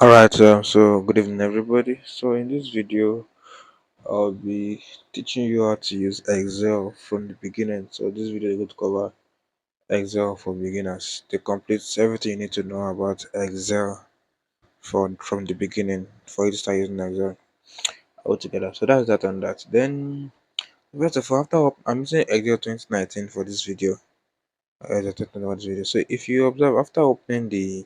Alright, so good evening, everybody. So, in this video, I'll be teaching you how to use Excel from the beginning. So, this video is going to cover Excel for beginners. To complete everything you need to know about Excel from the beginning for you to start using Excel altogether. So, that's that on that. Then, first of all, I'm using Excel 2019 for this video. As I talked about this video. So, if you observe after opening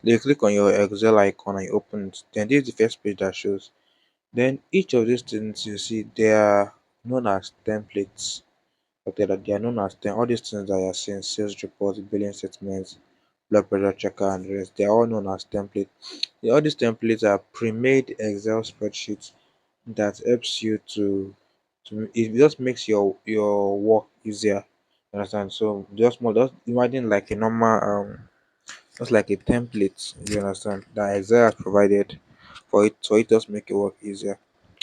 you click on your Excel icon and you open it, then this is the first page that shows. Then each of these things you see, they are known as templates. Okay, that they are known as all these things that you are seeing, sales reports, billing statements, blood pressure checker, and the rest. They are all known as templates. All these templates are pre-made Excel spreadsheets that helps you to it just makes your work easier. You understand? So just imagine like a normal just like a template. You understand that Excel has provided for it just make your work easier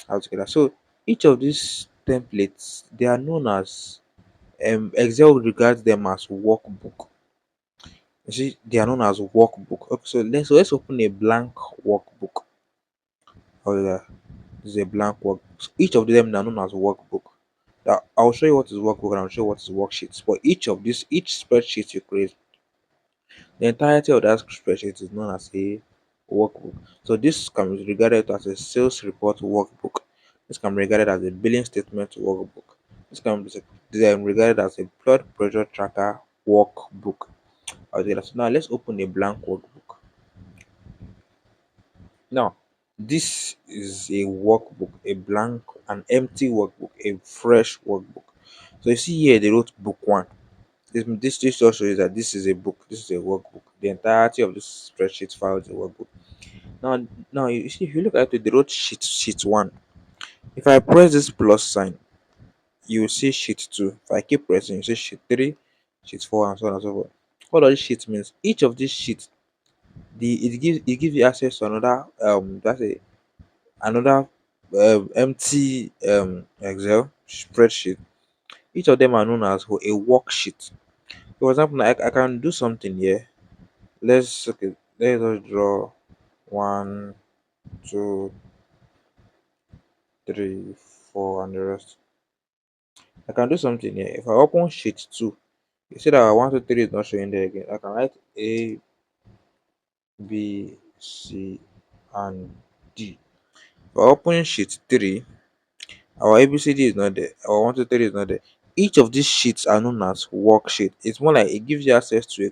altogether. So each of these templates they are known as Excel regards them as workbook. You see, they are known as workbook. Okay, so let's open a blank workbook. Oh yeah, this is a blank workbook. So each of them are known as workbook. Now, I'll show you what is workbook and I'll show you what is worksheets. For each spreadsheet you create, the entirety of that spreadsheet is known as a workbook. So this can be regarded as a sales report workbook. This can be regarded as a billing statement workbook. This can be regarded as a blood pressure tracker workbook. Okay, so now let's open a blank workbook. Now, this is a workbook, a blank, an empty workbook, a fresh workbook. So you see here they wrote book one. This just shows that this is a book, this is a workbook. The entirety of this spreadsheet file is a workbook. Now you see if you look at it, they wrote sheet one. If I press this plus sign, you will see sheet two. If I keep pressing, you see sheet three, sheet four, and so on and so forth. What does this sheet means? Each of these sheets, it gives you access to another that's a another empty Excel spreadsheet. Each of them are known as a worksheet. For example, I can do something here. Let's just draw one, two, three, four, and the rest. I can do something here. If I open sheet two, you see that one, two, three is not showing there again. I can write A, B, C, and D. If I open sheet three, our ABCD is not there. Our one, two, three is not there. Each of these sheets are known as worksheet. It's more like it gives you access to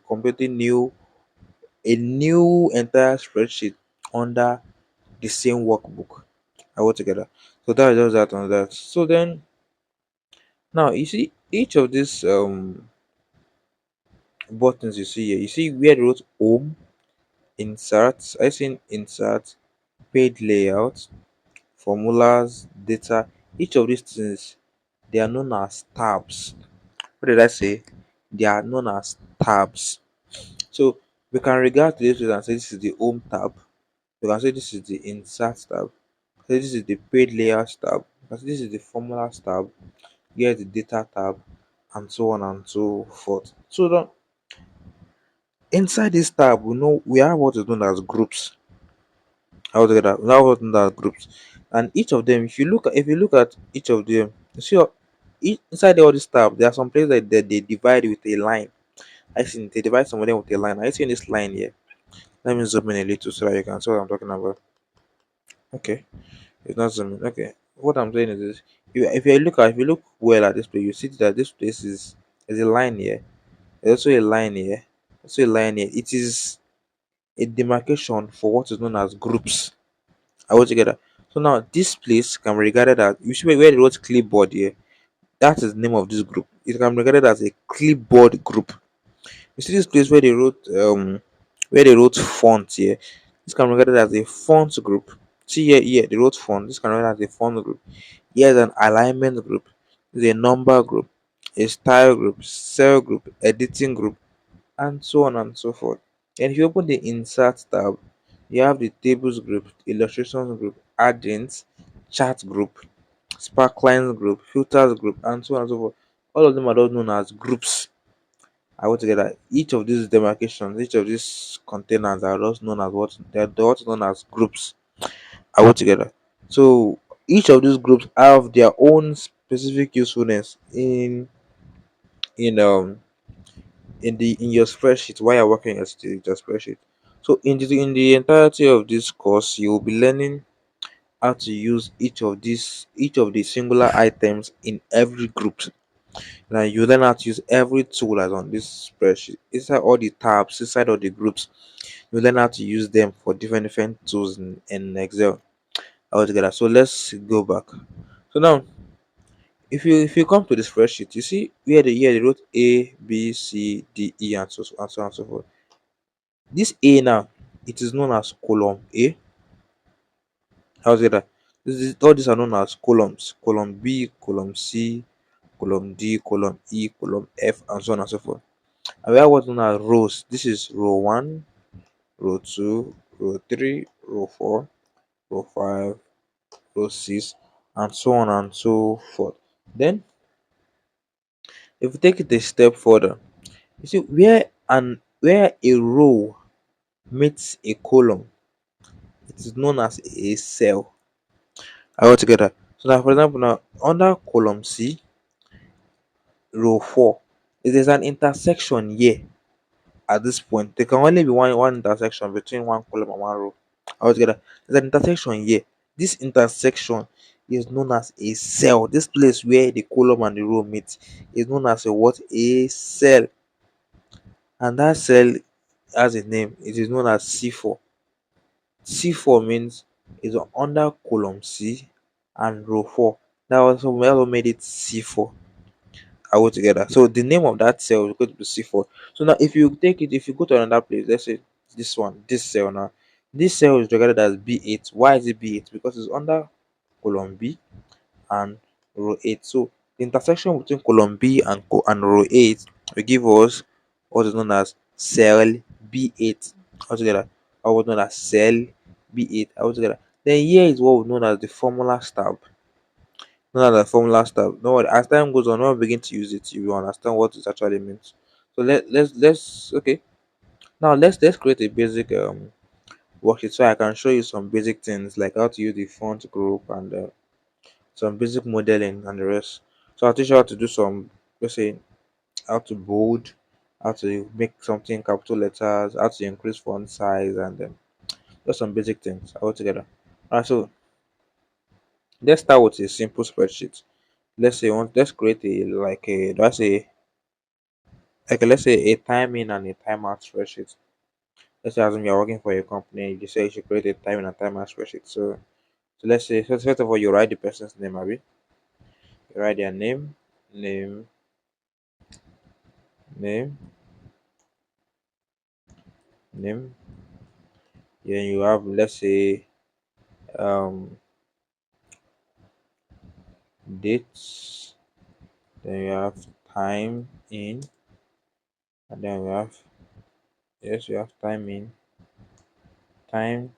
a new entire spreadsheet under the same workbook altogether. So that is just that on that. So then now you see each of these buttons you see here, you see where they wrote home, insert, I seen insert, page layout, formulas, data. Each of these things they are known as tabs. What did I say? They are known as tabs. So we can regard this and say this is the home tab. We can say this is the insert tab. Say this is the page layout tab. We can say this is the formulas tab. Here's the data tab, and so on and so forth. So inside this tab, we know we have what is known as groups. Altogether, we have what is known as groups, and each of them, if you look at each of them, you see inside all this tab, there are some places that they divide with a line. I see they divide some of them with a line. I see this line here. Let me zoom in a little so that you can see what I'm talking about. Okay, it's not zooming. Okay, what I'm saying is this: if you look well at this place, you see that this place is a line here. There's also a line here. Also a line here. It is a demarcation for what is known as groups. All together. So now this place can be regarded as you see where they wrote clipboard here. That is the name of this group. It can be regarded as a clipboard group. You see this place where they wrote font here. This can be regarded as a font group. See here they wrote font. This can be regarded as a font group. Here's an alignment group. This is a number group, a style group, cell group, editing group, and so on and so forth. And if you open the insert tab, you have the tables group, illustrations group, add-ins, chart group, sparklines group, filters group, and so on and so forth. All of them are those known as groups I would together. Each of these demarcations, each of these containers are also known as what they're also known as groups. I would together. So each of these groups have their own specific usefulness in in your spreadsheet while you're working at your spreadsheet. So in the entirety of this course, you will be learning how to use each of the singular items in every group. Now you learn how to use every tool that's on this spreadsheet inside all the tabs, inside all the groups. You learn how to use them for different tools in Excel altogether. So let's go back. So now if you come to the spreadsheet, you see where they wrote A, B, C, D, E, and so forth. This A now, it is known as column A. How's it that? All these are known as columns. Column B, column C, column D, column E, column F, and so on and so forth. And we have what's known as rows. This is row 1, row 2, row 3, row 4, row 5, row 6, and so on and so forth. Then, if we take it a step further, you see where a row meets a column, it is known as a cell. All together. So now, for example, now under column C, row 4, if there's an intersection here at this point, there can only be one intersection between one column and one row. All together. There's an intersection here. This intersection is known as a cell. This place where the column and the row meet is known as a what? A cell. And that cell has a name. It is known as C4. C4 means it's under column C and row 4. That also made it C4. I go together. So the name of that cell is going to be C4. So now if you go to another place, let's say this cell now. This cell is regarded as B8. Why is it B8? Because it's under column B and row 8. So the intersection between column B and row 8 will give us what is known as cell B8 altogether, or what is known as cell B8 altogether. Then here is what we know as the formula stub. Known as the formula stub. No worry, as time goes on, when we begin to use it, you will understand what it actually means. So let's okay. Now let's create a basic worksheet so I can show you some basic things like how to use the font group and some basic modeling and the rest. So I'll teach you how to do some, let's say, how to bold, how to make something capital letters, how to increase font size, and just some basic things all together. Alright, so let's start with a simple spreadsheet. Let's create a like a that's a like let's say a time in and a time out spreadsheet. Let's say as you're working for a company, you say you should create a time in and time out spreadsheet. So let's say first of all you write the person's name, Abby. You write their name, name, name. Then you have, let's say, um dates. Then you have time in, and then we have, yes, we have time in, and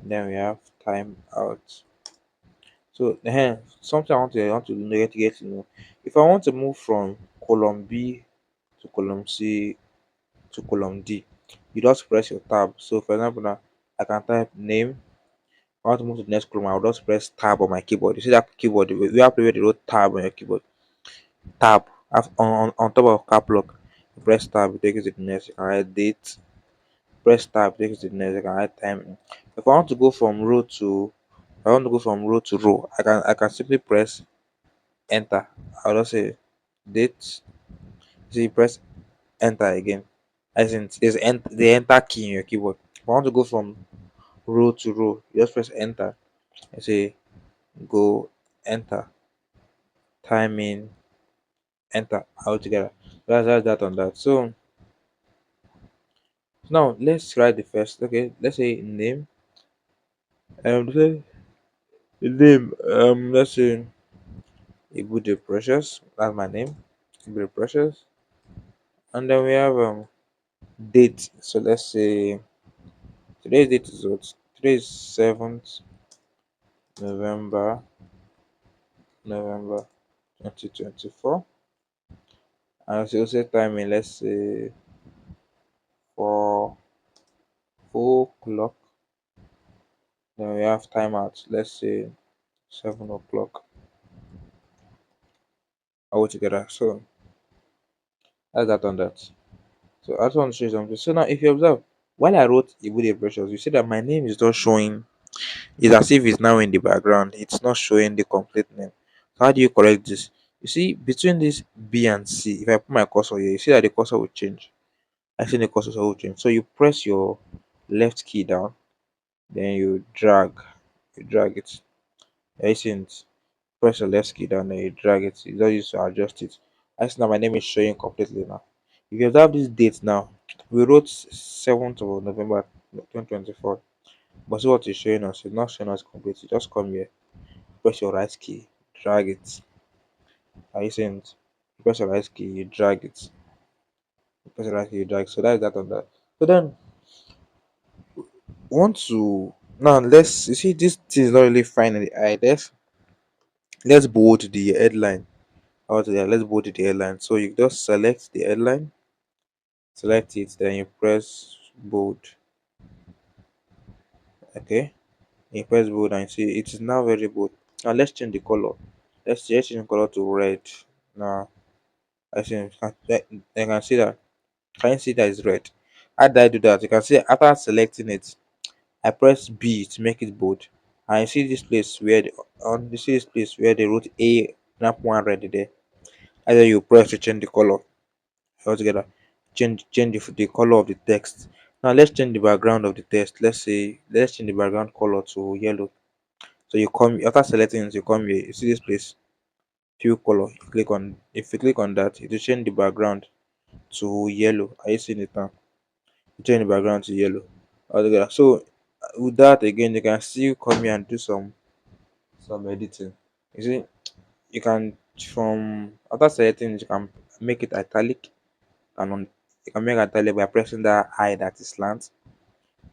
then we have time out. So something I want to get to know. If I want to move from column B to column C to column D, you just press your tab. So for example now I can type name. I want to move to the next column, I'll just press tab on my keyboard. You see that keyboard, we have to where the wrote tab on your keyboard. Tab on top of cap lock. You press tab, it takes you to the next. You can write date. Press tab, it takes you to the next. You can write time. If I want to go from row to if I want to go from row to row, I can simply press enter. I'll just say date. So you press enter again. As in there's the enter key in your keyboard. If I want to go from row to row, you just press enter. I say go enter. Time in enter all together. That's that on that. So now let's write the first. Okay, let's say name. Say name. Let's say Ibude Precious. That's my name. Ibude Precious. And then we have date. So let's say today's date is what? Today is 7th November 2024. And so set timing, let's say for 4 o'clock. Then we have timeout, let's say 7 o'clock altogether. So that's that on that. So I just want to show you something. So now if you observe, while I wrote Ibude Precious, you see that my name is not showing. It's as if it's now in the background. It's not showing the complete name. So how do you correct this? You see, between this B and C, if I put my cursor here, you see that the cursor will change. I see the cursor will change. So you press your left key down, then you drag it. I see it. Press your left key down, then you drag it. You don't use to adjust it. I see now my name is showing completely now. If you observe this date now, we wrote 7th of November 2024. But see what it's showing us. It's not showing us completely. Just come here, press your right key, drag it. Are you seeing it? Press your right key, you drag it. Press your right key, you drag. So that is that on that. So then want to now let's you see this thing is not really fine in the eye. Let's bold the headline. Out there, let's bold the headline. So you just select the headline, select it, then you press bold. Okay, you press bold and you see it is now very bold. Now let's change the color. Let's change the color to red. Now I see I can see that. Can you see that it's red? How did I do that? You can see after selecting it, I press B to make it bold. And you see this place where you see this place where they wrote A snap one red there. Either you press to change the color altogether. Change the color of the text. Now let's change the background of the text. Let's change the background color to yellow. So you come after selecting it, you come here, you see this place, view color. You click on if you click on that, it will change the background to yellow. Are you seeing it now? Change the background to yellow altogether. So with that again, you can still come here and do some editing. You see, you can from after selecting, you can make it italic and you can make it italic by pressing that I that is slant.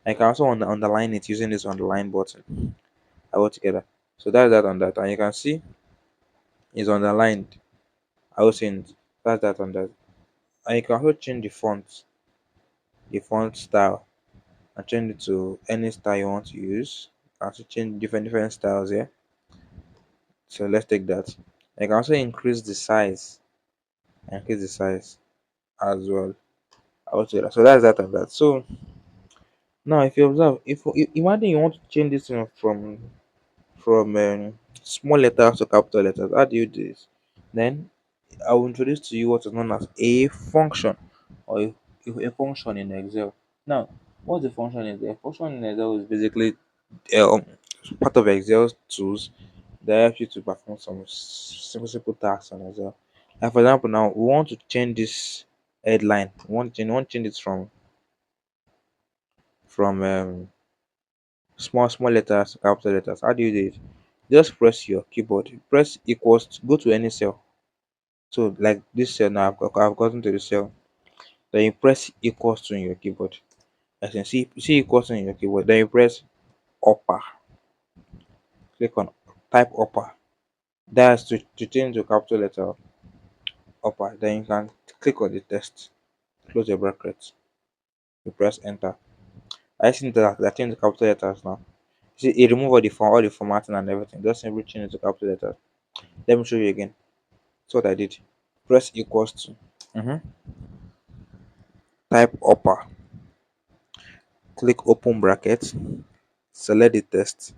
And you can also underline it using this underline button altogether. So that's that on that, and you can see it's underlined. I was saying that's that on that, and you can also change the font style and change it to any style you want to use. You can also change different styles here. So let's take that. I can also increase the size as well. Also, so that's that and that. So now, if you observe, if imagine you want to change this one from small letters to capital letters, how do you do this? Then I will introduce to you what is known as a function or a function in Excel. Now, what the function is? The function in Excel is basically um, part of Excel tools that help you to perform some simple tasks on Excel. Like for example, now we want to change this headline. We want to change it from small letters to capital letters. How do you do it? Just press your keyboard. Press equals. Go to any cell. So like this cell now, I've gotten to the cell. Then you press equals to in your keyboard. As you can see equals to in your keyboard. Then you press upper. Click on type upper. That's to change the capital letter upper. Then you can click on the text. Close your bracket. You press enter. I see that change the capital letters now. See, it remove all the formatting and everything. Just simply change it to capital letters. Let me show you again. That's what I did. Press equals to. Mhm. Type upper. Click open bracket. Select the text.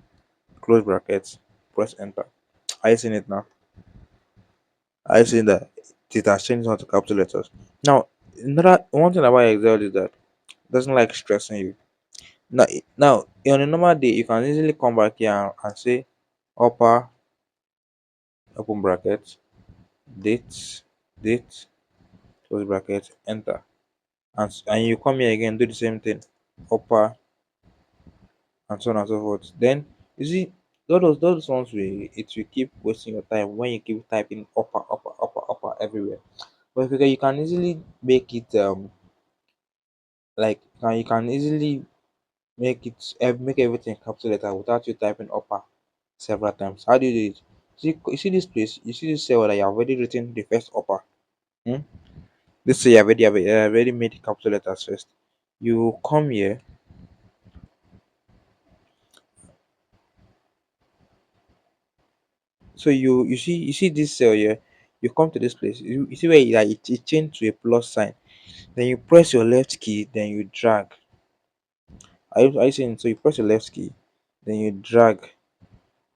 Close bracket. Press enter. Are you seeing it now? Are you seeing that it has changed onto capital letters? Now, another one thing about Excel is that it doesn't like stressing you. Now on a normal day, you can easily come back here and say upper open bracket date date close bracket enter, and you come here again do the same thing upper and so on and so forth. Then you see those ones will it will keep wasting your time when you keep typing upper everywhere. But if you can easily make it like you can easily make everything capital letter without you typing upper several times. How do you do it? See, you see this place, you see this cell that you have already written the first upper. Hmm? Let's say you already made capital letters first. You come here. So you see this cell here. You come to this place. You see where it changed to a plus sign. Then you press your left key. Then you drag. Are you seeing? So you press your left key. Then you drag.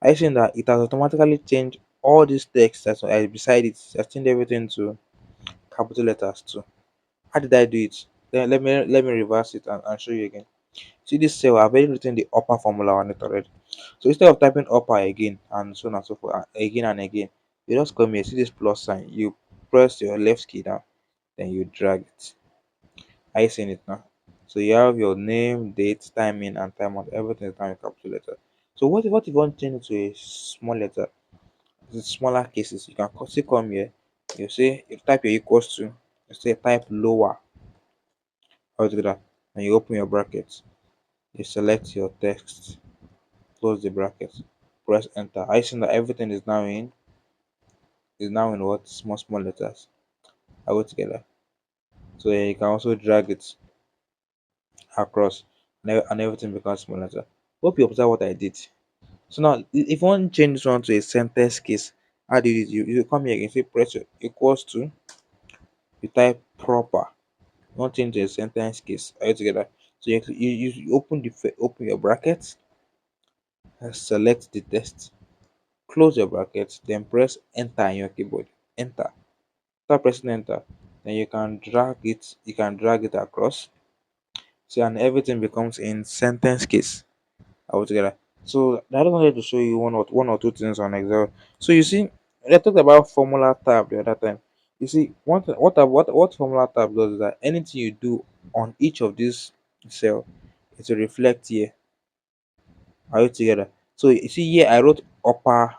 Are you seeing that it has automatically changed all these text that's beside it? It has changed everything to capital letters too. How did I do it? Then let me reverse it and show you again. See this cell, I've already written the upper formula on it already. So instead of typing upper again and so on and so forth, again and again, you just come here, see this plus sign, you press your left key down, then you drag it. Are you seeing it now? So you have your name, date, timing, and time out. Everything is now in capital letter. So what if you want to change it to a small letter? The smaller cases, you can still come here. You say you type your equals to, you say type lower altogether, and you open your brackets. You select your text, close the bracket, press enter. I see that everything is now in what small letters. I go together. So you can also drag it across and everything becomes small letter. Hope you observe what I did. So now if you want to change this one to a sentence case, how do you do it? You come here again, say press your equals to, you type proper. You want to change to a sentence case. Are you together? So you open your bracket, select the text, close your bracket, then press enter on your keyboard. Enter. After pressing enter, then you can drag it across. See, and everything becomes in sentence case altogether. So I just wanted to show you one or two things on Excel. So you see, I talked about formula tab the other time. You see, what formula tab does is that anything you do on each of these cell, it will reflect here. Are you together? So you see here, I wrote upper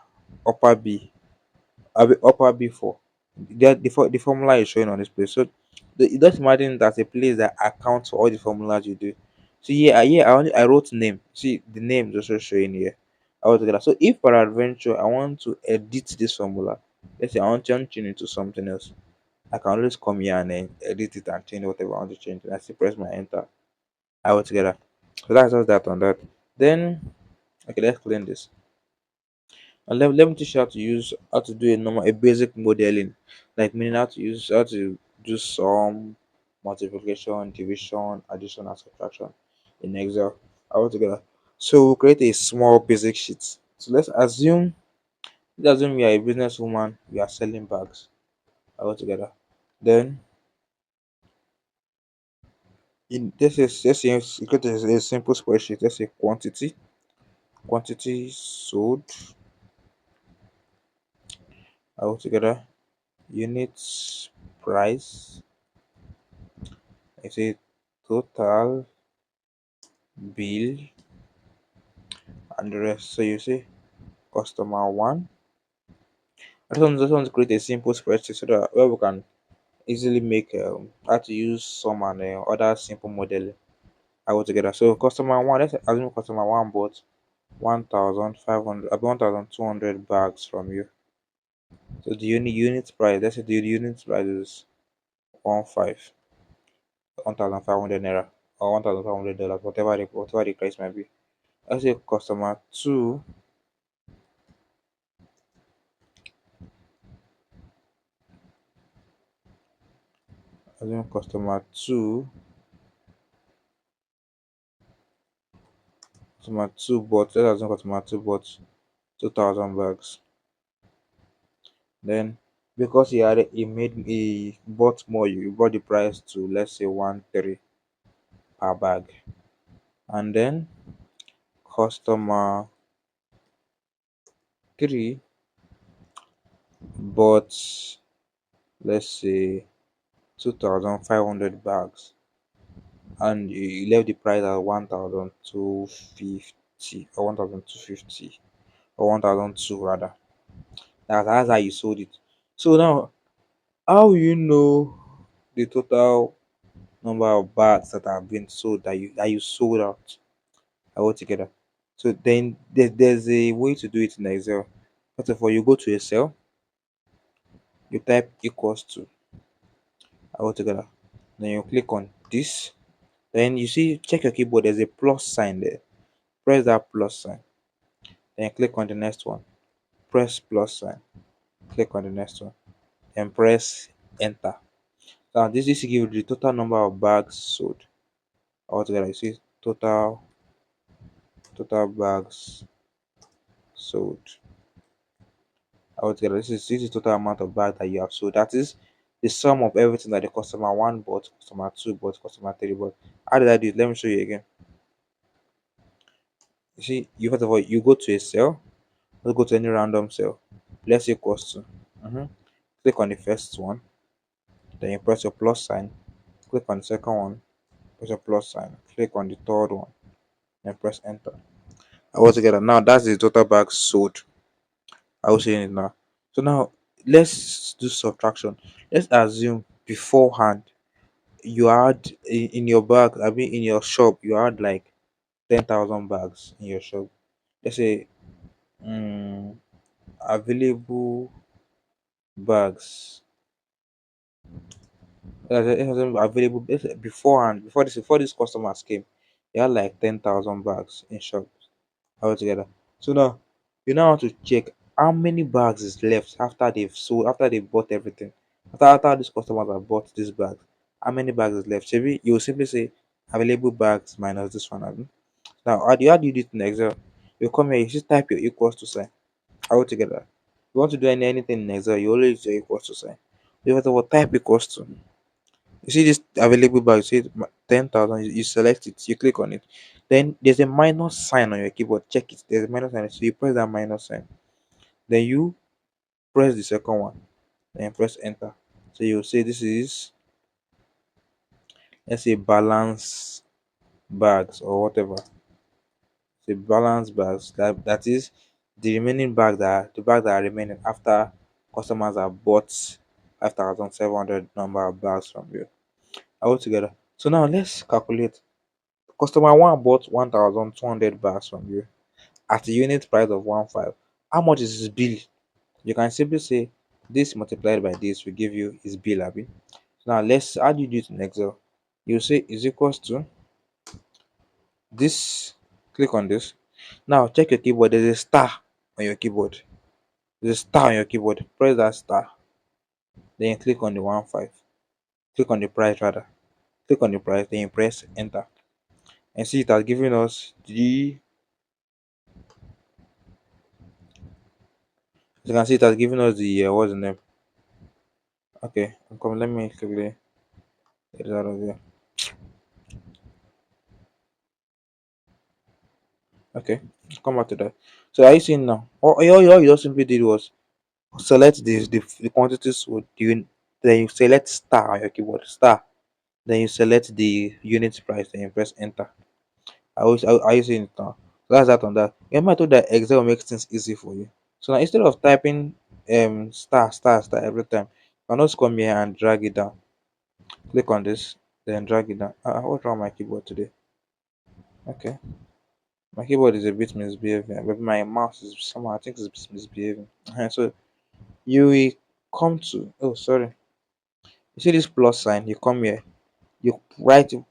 B, upper B4. The formula is showing on this place. So just imagine that's a place that accounts for all the formulas you do. So I wrote name. See the name is also showing here. I was together. So if peradventure I want to edit this formula, let's say I want to change it to something else, I can always come here and then edit it and change whatever I want to change. And I still press my enter. I was together. So that's just that on that. Then okay, let's clean this. And let me teach you how to do a basic modeling, like meaning how to do sum, multiplication, division, addition, and subtraction in Excel altogether. So we'll create a small basic sheet. So let's assume we are a businesswoman, we are selling bags altogether. Then in this is let's say create a simple spreadsheet. Let's say quantity sold altogether, units price. I say total bill and the rest. So you see customer one. I just want to create a simple spreadsheet so that where we can easily make how to use some and other simple model all together. So customer one, let's assume customer one bought 1,500, 1,200 bags from you. So the unit price, let's say the unit price is 1,500 naira or $1,500, whatever the price might be. Let's say customer two. Assume customer two bought, let's assume customer two bought 2,000 bags. Then because he bought more, you brought the price to let's say 1,300 per bag. And then customer three bought, let's say, 2,500 bags, and you left the price at 1,250 or 1,250 or 1,002 rather. That's how you sold it. So now, how will you know the total number of bags that have been sold that you sold out altogether? So then there's a way to do it in Excel. First of all, you go to Excel, you type equals to. altogether. Then you click on this. Then you see, check your keyboard, there's a plus sign there. Press that plus sign. Then click on the next one. Press plus sign. Click on the next one. Then press enter. Now this will give you the total number of bags sold altogether. You see total bags sold altogether. This is total amount of bags that you have sold. That is the sum of everything that the customer one bought, customer two bought, customer three bought. How did I do it? Let me show you again. You see, you first of all you go to a cell. Let's go to any random cell. Let's say equals to. Click on the first one. Then you press your plus sign. Click on the second one. Press your plus sign. Click on the third one. Then press enter. Altogether, now that's the total bags sold. I will say it now. So now let's do subtraction. Let's assume beforehand you had in your bag, I mean in your shop, you had like 10,000 bags in your shop. Let's say um, available bags. Available beforehand, before these customers came, you had like 10,000 bags in shop altogether. So now you now want to check how many bags is left after they've sold, after they bought everything. After these customers have bought this bag, how many bags is left? Maybe you will simply say available bags minus this one. Abi? Now how do you do it in Excel? You come here, you just type your equals to sign altogether. You want to do anything in Excel, you always use your equals to sign. You have to type equals to. You see this available bag, you see 10,000, you select it, you click on it. Then there's a minus sign on your keyboard. Check it. There's a minus sign. So you press that minus sign. Then you press the second one. Then press enter. So you'll say this is, let's say, balance bags or whatever. Say balance bags. That is the remaining bag the bag that are remaining after customers have bought 5,700 number of bags from you altogether. So now let's calculate. Customer one bought 1,200 bags from you at a unit price of 1.5. How much is his bill? You can simply say this multiplied by this will give you his bill, abi. Now let's, how do you do it in Excel? You say is equals to this. Click on this. Now check your keyboard. There's a star on your keyboard. There's a star on your keyboard. Press that star. Then you click on the 1.5. Click on the price rather. Click on the price. Then you press enter. And see it has given us the. You can see it has given us the what's the name? Okay, come. Let me quickly get it out of here. Okay, come back to that. So are you seeing now? All you just simply did was select the quantity sold. Then you select star on your keyboard, star. Then you select the unit price. Then you press enter. Are you seeing it now? So that's that on that. Remember I told that Excel makes things easy for you. So now instead of typing star every time, you can just come here and drag it down. Click on this, then drag it down. What's wrong with my keyboard today? Okay. My keyboard is a bit misbehaving, but my mouse is somehow I think it's misbehaving. So you will come to, oh sorry, you see this plus sign, you come here, you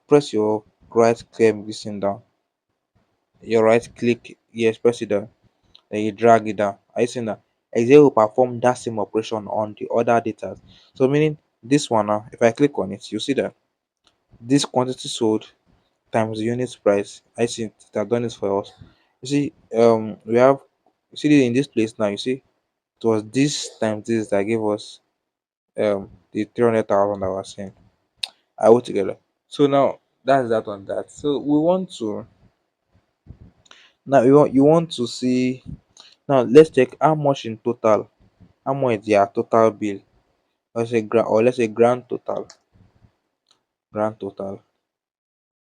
press your right click this thing down, your right click, yes, press it down, then you drag it down. Are you seeing that? Excel will perform that same operation on the other data. So meaning this one now, if I click on it, you see that this quantity sold times the unit price. I see it have done this for us. You see, we have, you see in this place now, you see it was this times this that gave us the 300,000 that was saying. I put together. So now that's that on that. So we want to, now you want to see, now let's check how much in total, how much is their total bill. Let's say grand total.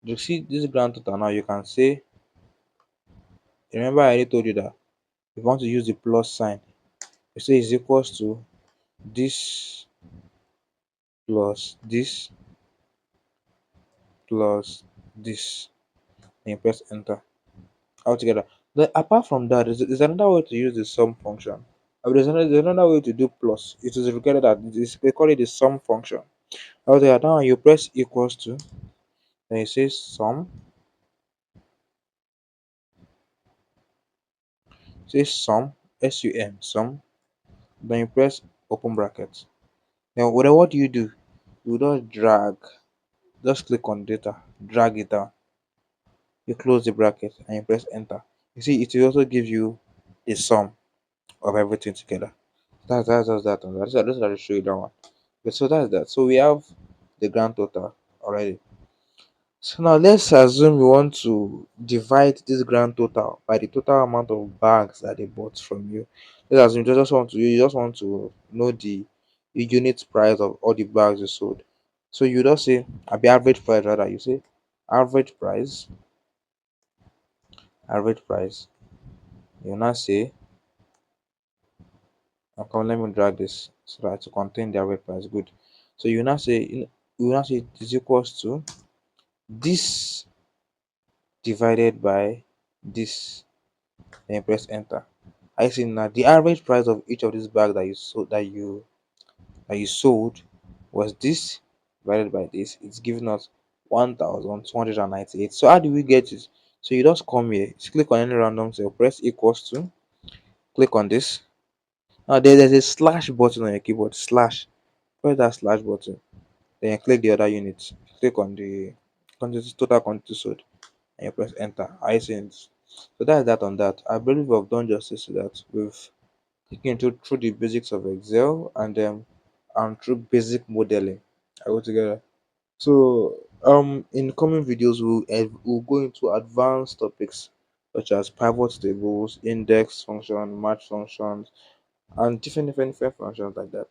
You see this grand total now, you can say, remember I already told you that if you want to use the plus sign, you say is equals to this plus this plus this, and you press enter altogether. Then apart from that, there's another way to use the sum function. There's another way to do plus. It is regarded that this, we call it the sum function. Okay, now you press equals to, then you say sum, say sum, sum, sum, then you press open bracket. Then what do? You just drag, just click on data, drag it down, you close the bracket and you press enter. You see, it will also give you the sum of everything together. That's that one. That's how to show you that one. Okay, so that's that. So we have the grand total already. So now let's assume we want to divide this grand total by the total amount of bags that they bought from you. Let's assume you just want to know the unit price of all the bags you sold. So you just say the average price, rather you say average price, average price. You now say, okay, let me drag this so that to contain the average price. Good. So you now say it is equals to this divided by this. Then you press enter. I see now the average price of each of these bags that you sold was this divided by this. It's giving us 1,298. So how do we get it? So you just come here, just click on any random cell, press equals to, click on this. Now there's a slash button on your keyboard, slash. Press that slash button. Then you click the other unit. Click on the quantity, total quantity sold, and you press enter. I see it. So that's that on that. I believe we've done justice to that. We've taken into through the basics of Excel and through basic modeling. I go together. So in coming videos we'll go into advanced topics such as pivot tables, index function, match functions, and different functions like that.